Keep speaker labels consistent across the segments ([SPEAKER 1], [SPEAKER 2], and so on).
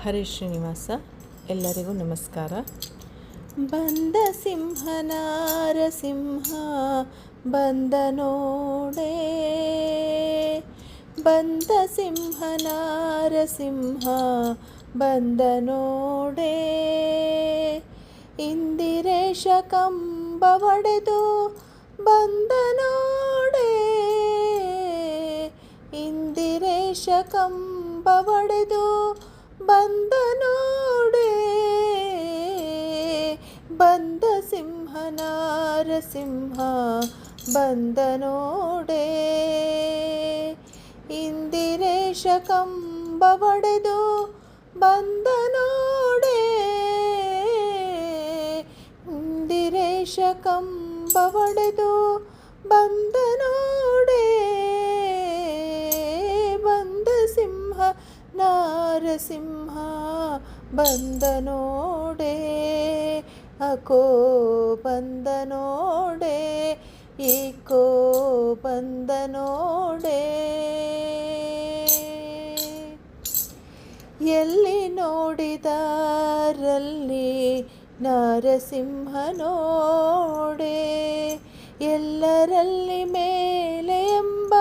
[SPEAKER 1] ಹರೇ ಶ್ರೀನಿವಾಸ. ಎಲ್ಲರಿಗೂ ನಮಸ್ಕಾರ. ಬಂದ ಸಿಂಹನಾರಸಿಂಹ ಬಂದ ನೋಡೆ, ಬಂದ ಸಿಂಹನಾರಸಿಂಹ ಬಂದ ನೋಡೆ, ಇಂದಿರೇಶ ಕಂಬ ಒಡೆದು ಬಂದ ನೋಡೆ, ಇಂದಿರೇಶ ಕಂಬ ಒಡೆದು ಬಂದ ನೋಡೆ, ಬಂದ ಸಿಂಹನಾರಸಿಂಹ ಬಂದ ನೋಡೆ, ಇಂದಿರೇಶ ಕಂಬ ಒಡೆದು ಬಂದ ನೋಡೆ, ಇಂದಿರೇಶ ಕಂಬ ಒಡೆದು ಬಂದ ನೋಡೆ, ಬಂದ ಸಿಂಹ ನಾರಸಿಂಹ ಬಂದ ನೋಡೆ, ಅಕೋ ಬಂದ ನೋಡೆ, ಏಕೋ ಬಂದ ನೋಡೆ, ಎಲ್ಲಿ ನೋಡಿದರಲ್ಲಿ ನರಸಿಂಹ ನೋಡೆ, ಎಲ್ಲರಲ್ಲಿ ಮೇಲೆ ಎಂಬ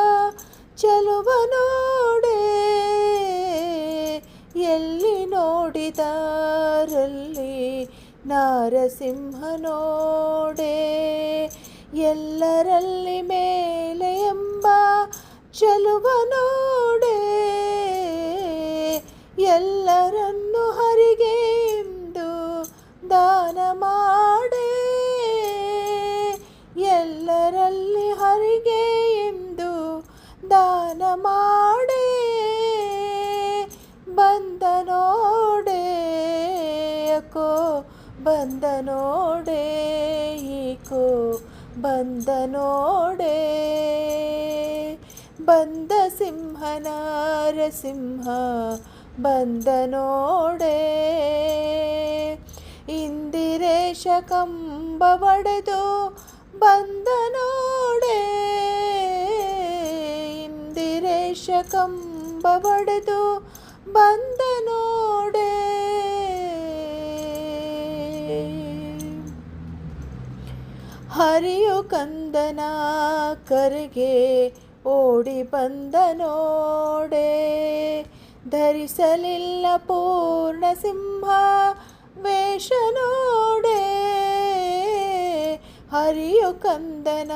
[SPEAKER 1] ಚಲುವ ನೋಡೆ, ಎಲ್ಲಿ ನೋಡಿದರಲ್ಲಿ ನರಸಿಂಹ ನೋಡೆ, ಎಲ್ಲರಲ್ಲಿ ಮೇಲೆ ಎಂಬ ಚಲುವ ನೋಡೆ, ಎಲ್ಲರನ್ನು ಹರಿಗೆ ಎಂದು ದಾನ ಮಾಡೆ, ಎಲ್ಲರಲ್ಲಿ ಹರಿಗೆ ಎಂದು ದಾನ ಮಾಡೆ, ಬಂದ ನೋಡೆ, ಅಕೋ ಬಂದ ನೋಡೆ, ಏಕೋ ಬಂದ ನೋಡೆ, ಬಂದ ಸಿಂಹನಾರಸಿಂಹ ಬಂದ ನೋಡೆ, ಇಂದಿರೇಶ ಕಂಬ ಒಡೆದು ಬಂದ ನೋಡೆ, ಇಂದಿರೇಶ ಕಂಬ ಒಡೆದು ಬಂದ ನೋಡೆ, ಹರಿಯು ಕಂದನ ಕರೆಗೆ ಓಡಿ ಬಂದ ನೋಡೆ, ಧರಿಸಲಿಲ್ಲ ಪೂರ್ಣ ಸಿಂಹ ವೇಷ ನೋಡೆ, ಹರಿಯು ಕಂದನ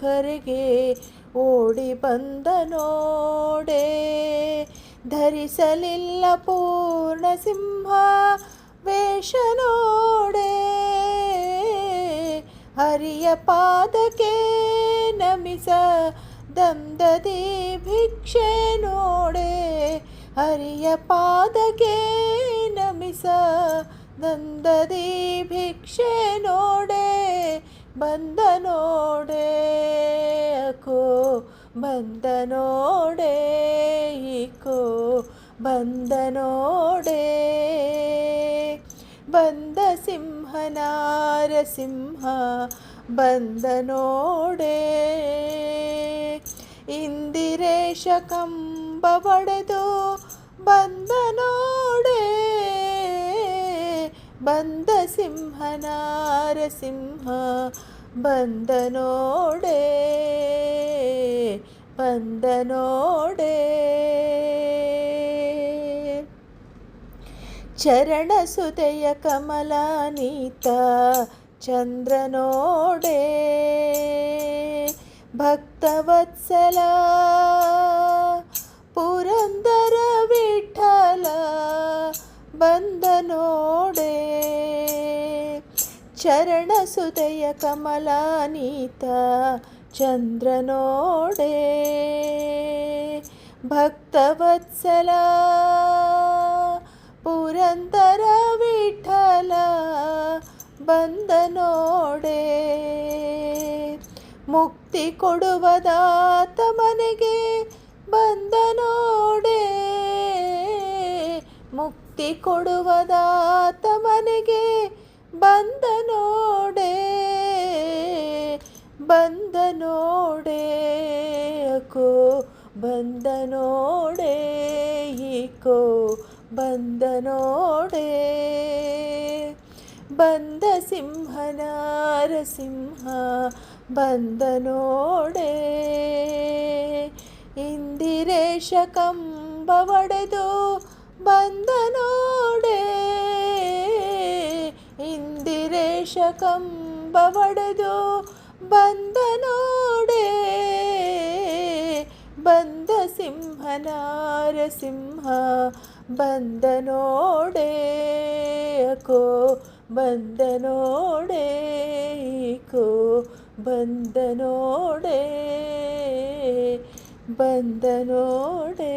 [SPEAKER 1] ಕರೆಗೆ ಓಡಿ ಬಂದ ನೋಡೆ, ಧರಿಸಲಿಲ್ಲ ಪೂರ್ಣ ಸಿಂಹ ವೇಷ ನೋಡೆ, ಹರಿಯ ಪಾದಕ್ಕೆ ನಮಿಸ ದಂದದಿ ಭಿಕ್ಷೆ ನೋಡೆ, ಹರಿಯ ಪಾದಕ್ಕೆ ನಮಿಸ ದಂದದಿ ಭಿಕ್ಷೆ ನೋಡೆ, ಬಂದ ನೋಡೆ, ಅಕೋ ಬಂದ ನೋಡೆ, ಏಕೋ ಬಂದ ನೋಡೆ, ಬಂದ ಸಿಂಹನಾರಸಿಂಹ ಬಂದ ನೋಡೆ, ಇಂದಿರೇಶ ಕಂಬ ಒಡೆದು ಬಂದ ನೋಡೆ, ಬಂದ ಸಿಂಹನಾರಸಿಂಹ ಬಂದ ನೋಡೆ, ಬಂದ ನೋಡೆ, ಚರಣ ಸುದಯ ಕಮಲಾನೀತ ಚಂದ್ರ ನೋಡೆ, ಭಕ್ತವತ್ಸಲ ಪುರಂದರ ವಿಠಲ ಬಂದ ನೋಡೆ, ಚರಣ ಸುದಯ ಕಮಲಾನೀತ ಚಂದ್ರ ನೋಡೆ, ಭಕ್ತವತ್ಸಲ ಪುರಂದರ ವಿಠಲ ಬಂದ ನೋಡೆ, ಮುಕ್ತಿ ಕೊಡುವದಾತ ಮನೆಗೆ ಬಂದ ನೋಡೆ, ಮುಕ್ತಿ ಕೊಡುವದಾತ ಮನೆಗೆ ಬಂದ ನೋಡೆ, ಬಂದ ನೋಡೆ, ಅಕೋ ಬಂದನೋಡೆ ಈಕೋ ಬಂದನೋಡೆ ಬಂದ ಸಿಂಹನ ನರಸಿಂಹ ಬಂದನೋಡೆ ಇಂದಿರೇಶ ಕಂಬ ಒಡೆದು ಬಂದನೋಡೆ ಇಂದಿರೇಶ ಕಂಬ ಒಡೆದು ಬಂದನೋಡೆ ಬಂದ ಸಿಂಹ ನರಸಿಂಹ ಬಂದನೋಡೆ ಕೋ ಬಂದನೋಡೆ ಕೋ ಬಂದನೋಡೆ ಬಂದನೋಡೆ